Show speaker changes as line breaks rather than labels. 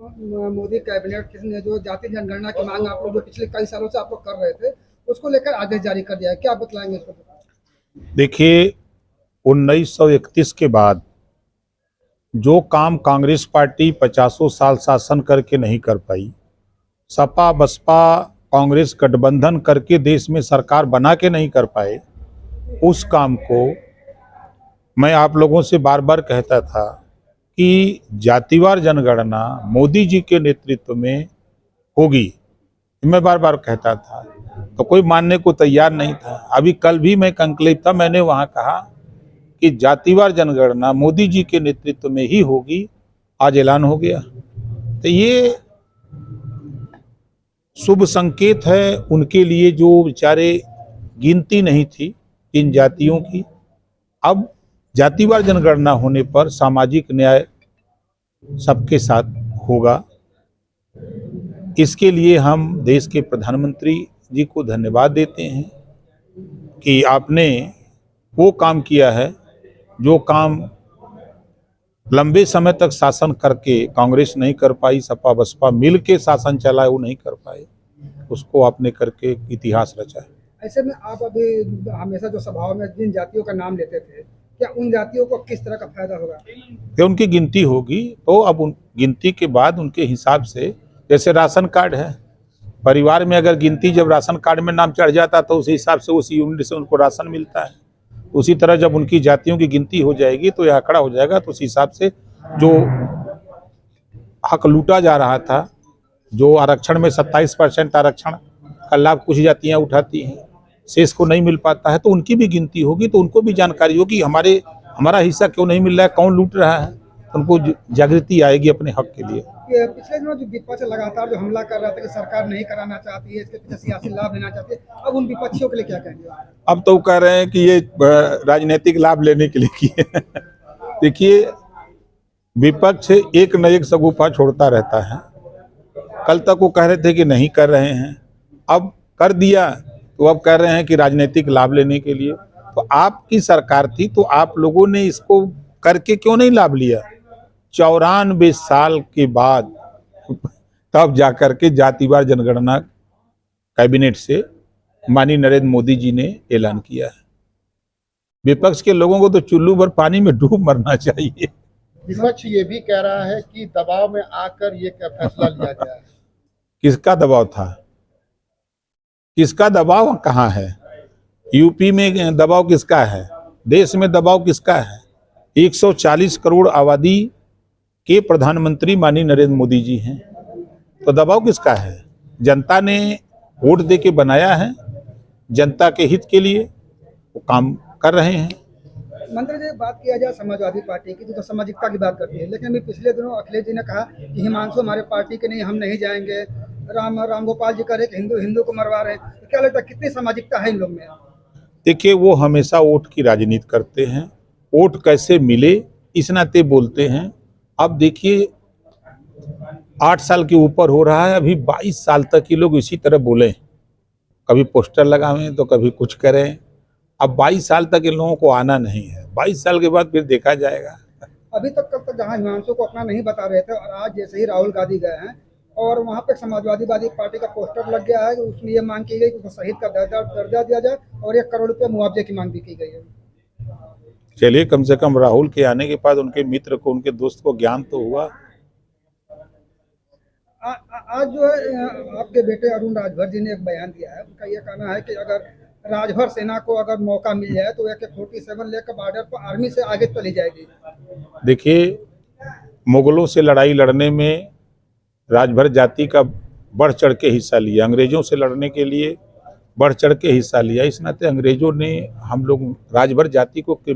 Modi cabinet ने जो जाति जनगणना की मांग आप लोग जो पिछले कई सालों से आप लोग कर रहे थे, उसको लेकर आदेश जारी कर दिया है, क्या बतलाएंगे इसको?
देखिए, 1931 के बाद जो काम कांग्रेस पार्टी 50 साल शासन करके नहीं कर पाई, सपा बसपा कांग्रेस गठबंधन करके देश में सरकार बना के नहीं कर पाए, उस काम को मैं आप लोगों से बार बार कहता था कि जातिवार जनगणना मोदी जी के नेतृत्व में होगी। मैं बार बार कहता था, तो कोई मानने को तैयार नहीं था। अभी कल भी मैं कंक्लेव था, मैंने वहां कहा कि जातिवार जनगणना मोदी जी के नेतृत्व में ही होगी। आज ऐलान हो गया, तो ये शुभ संकेत है उनके लिए जो बेचारे गिनती नहीं थी इन जातियों की। अब जातिवार जनगणना होने पर सामाजिक न्याय सबके साथ होगा। इसके लिए हम देश के प्रधानमंत्री जी को धन्यवाद देते हैं कि आपने वो काम किया है जो काम लंबे समय तक शासन करके कांग्रेस नहीं कर पाई, सपा बसपा मिल के शासन चलाए वो नहीं कर पाए, उसको आपने करके इतिहास रचा है।
ऐसे में आप अभी हमेशा जो सभाओं में जिन जातियों का नाम लेते थे, क्या उन जातियों को किस तरह का फायदा होगा?
कि उनकी गिनती होगी तो अब उन गिनती के बाद उनके हिसाब से, जैसे राशन कार्ड है, परिवार में अगर गिनती जब राशन कार्ड में नाम चढ़ जाता तो उस हिसाब से उस यूनिट से उनको राशन मिलता है। उसी तरह जब उनकी जातियों की गिनती हो जाएगी तो यह आंकड़ा हो जाएगा, तो उस हिसाब से जो हक लूटा जा रहा था, जो आरक्षण में 27% आरक्षण का लाभ कुछ जातियां उठाती हैं, शेष को नहीं मिल पाता है, तो उनकी भी गिनती होगी, तो उनको भी जानकारी होगी हमारा हिस्सा क्यों नहीं मिल रहा है, कौन लूट रहा है, तो उनको जागृति आएगी अपने हक के लिए।
पिछले दिनों जो विपक्ष लगातार जो हमला कर रहा था कि सरकार नहीं कराना चाहती है, इसके पीछे सियासी लाभ लेना चाहती है, अब उन विपक्षियों के लिए क्या कहेंगे?
अब तो कह रहे हैं कि ये राजनीतिक लाभ लेने के लिए किए। देखिए, विपक्ष एक न एक सगुफा छोड़ता रहता है। कल तक वो कह रहे थे कि नहीं कर रहे हैं, अब कर दिया तो अब कह रहे हैं कि राजनीतिक लाभ लेने के लिए। तो आपकी सरकार थी तो आप लोगों ने इसको करके क्यों नहीं लाभ लिया? 94 साल के बाद तब जाकर के जातिवार जनगणना कैबिनेट से माननीय नरेंद्र मोदी जी ने ऐलान किया है। विपक्ष के लोगों को तो चुल्लू भर पानी में डूब मरना चाहिए।
विपक्ष ये भी कह रहा है कि दबाव में आकर ये फैसला लिया गया है।
किसका दबाव था? किसका दबाव कहाँ है? यूपी में दबाव किसका है? देश में दबाव किसका है? 140 करोड़ आबादी के प्रधानमंत्री माननीय नरेंद्र मोदी जी हैं, तो दबाव किसका है? जनता ने वोट दे के बनाया है, जनता के हित के लिए वो काम कर रहे हैं।
मंत्री जी, बात किया जाए समाजवादी पार्टी की तो सामाजिकता की बात करती है, लेकिन अभी पिछले दिनों अखिलेश जी ने कहा कि हिमांशु हमारे पार्टी के नहीं, हम नहीं जाएंगे। राम गोपाल जी कह रहे कि हिंदू को मरवा रहे हैं। तो क्या लगता है कितनी सामाजिकता है इन लोग में?
देखिए, वो हमेशा वोट की राजनीति करते हैं, वोट कैसे मिले इस नाते बोलते हैं। अब देखिए, 8 साल के ऊपर हो रहा है, अभी 22 साल तक ये लोग इसी तरह बोले, कभी पोस्टर लगावें तो कभी कुछ करें। अब 22 साल तक इन लोगों को आना नहीं है, 22 साल के बाद फिर देखा जाएगा।
अभी तक कब तक जहाँ हिमांशु को अपना नहीं बता रहे थे, और आज जैसे ही राहुल गांधी गए हैं और वहाँ पे समाजवादी पार्टी का पोस्टर लग गया है, उसमें ये मांग की गई कि उसको शहीद का दर्जा दिया जाए और 1 करोड़ रुपये मुआवजे की मांग भी की गई है।
चलिए, कम से कम राहुल के आने के बाद उनके मित्र को, उनके दोस्त को ज्ञान तो हुआ।
आज जो है आपके बेटे अरुण राजभर जी ने एक बयान दिया है, उनका ये कहना है कि अगर राजभर सेना को अगर मौका मिल जाए तो AK-47 लेकर बॉर्डर पर आर्मी से आगे चली जाएगी।
देखिए, मुगलों से लड़ाई लड़ने में राजभर जाति का बढ़ चढ़ के हिस्सा लिया, अंग्रेजों से लड़ने के लिए बढ़ चढ़ के हिस्सा लिया। इस नाते अंग्रेजों ने हम लोग राजभर जाति को